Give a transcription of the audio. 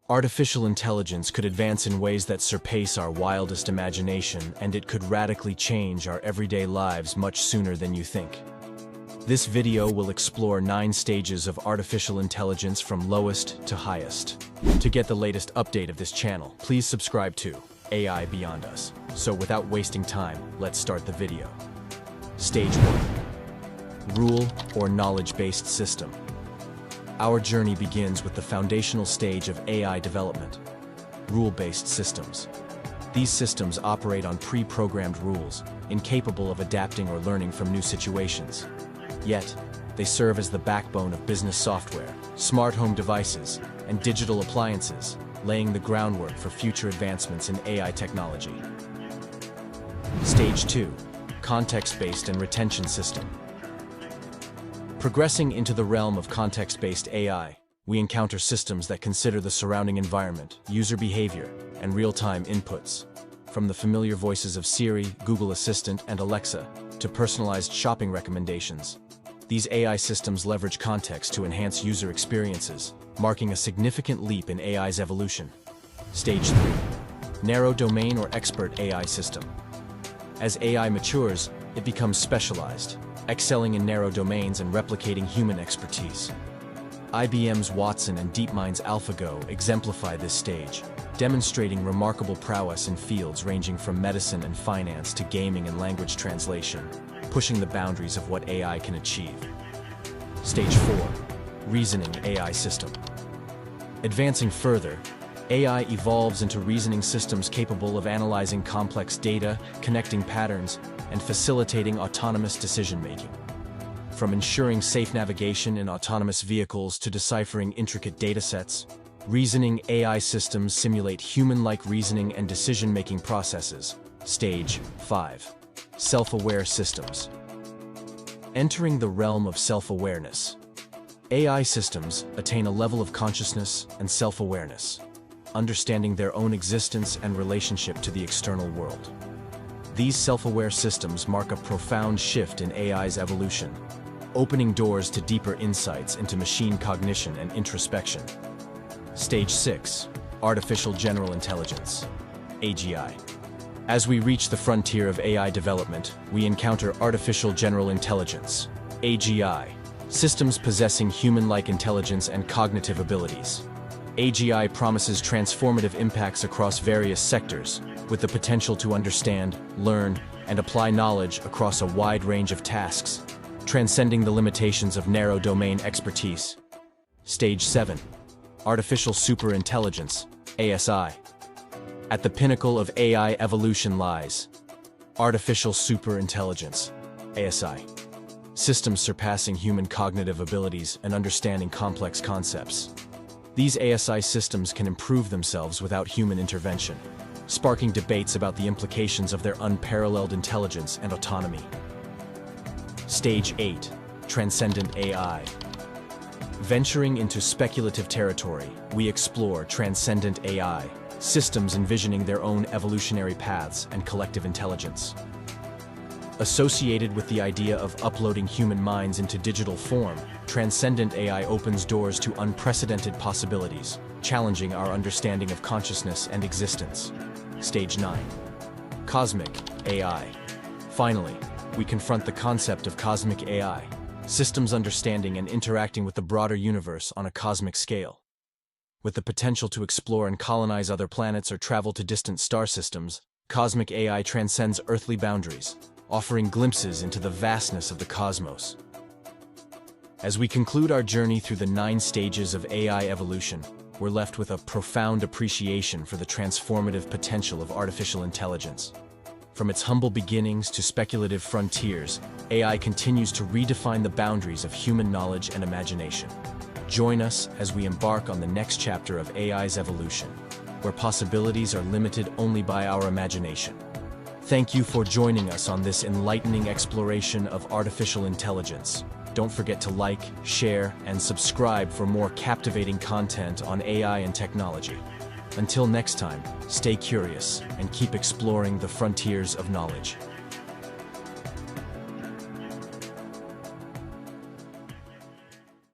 Artificial intelligence could advance in ways that surpass our wildest imagination, and it could radically change our everyday lives much sooner than you think. This video will explore 9 stages of artificial intelligence from lowest to highest. To get the latest update of this channel, please subscribe to AI Beyond Us. So without wasting time, let's start the video. Stage 1. Rule or knowledge-based system. Our journey begins with the foundational stage of AI development, rule-based systems. These systems operate on pre-programmed rules, incapable of adapting or learning from new situations. Yet, they serve as the backbone of business software, smart home devices, and digital appliances, laying the groundwork for future advancements in AI technology. Stage 2. Context-based and retention system. Progressing into the realm of context-based AI, we encounter systems that consider the surrounding environment, user behavior, and real-time inputs. From the familiar voices of Siri, Google Assistant, and Alexa, to personalized shopping recommendations, these AI systems leverage context to enhance user experiences, marking a significant leap in AI's evolution. Stage 3. Narrow domain or expert AI system. As AI matures, it becomes specialized, excelling in narrow domains and replicating human expertise. IBM's Watson and DeepMind's AlphaGo exemplify this stage, demonstrating remarkable prowess in fields ranging from medicine and finance to gaming and language translation, pushing the boundaries of what AI can achieve. Stage 4. Reasoning AI system. Advancing further, AI evolves into reasoning systems capable of analyzing complex data, connecting patterns, and facilitating autonomous decision-making. From ensuring safe navigation in autonomous vehicles to deciphering intricate datasets, reasoning AI systems simulate human-like reasoning and decision-making processes. Stage 5. Self-aware systems. Entering the realm of self-awareness, AI systems attain a level of consciousness and self-awareness, understanding their own existence and relationship to the external world. These self-aware systems mark a profound shift in AI's evolution, opening doors to deeper insights into machine cognition and introspection. Stage 6. Artificial General Intelligence, AGI. As we reach the frontier of AI development, we encounter Artificial General Intelligence, AGI, systems possessing human-like intelligence and cognitive abilities. AGI promises transformative impacts across various sectors, with the potential to understand, learn, and apply knowledge across a wide range of tasks, transcending the limitations of narrow domain expertise. Stage 7. Artificial Superintelligence, ASI. At the pinnacle of AI evolution lies Artificial Superintelligence, ASI. Systems surpassing human cognitive abilities and understanding complex concepts. These ASI systems can improve themselves without human intervention, sparking debates about the implications of their unparalleled intelligence and autonomy. Stage 8. Transcendent AI. Venturing into speculative territory, we explore transcendent AI, systems envisioning their own evolutionary paths and collective intelligence. Associated with the idea of uploading human minds into digital form, transcendent AI opens doors to unprecedented possibilities, challenging our understanding of consciousness and existence. Stage 9. Cosmic AI. Finally, we confront the concept of cosmic AI, systems understanding and interacting with the broader universe on a cosmic scale. With the potential to explore and colonize other planets or travel to distant star systems, cosmic AI transcends earthly boundaries, offering glimpses into the vastness of the cosmos. As we conclude our journey through the 9 stages of AI evolution, we're left with a profound appreciation for the transformative potential of artificial intelligence. From its humble beginnings to speculative frontiers, AI continues to redefine the boundaries of human knowledge and imagination. Join us as we embark on the next chapter of AI's evolution, where possibilities are limited only by our imagination. Thank you for joining us on this enlightening exploration of artificial intelligence. Don't forget to like, share, and subscribe for more captivating content on AI and technology. Until next time, stay curious and keep exploring the frontiers of knowledge.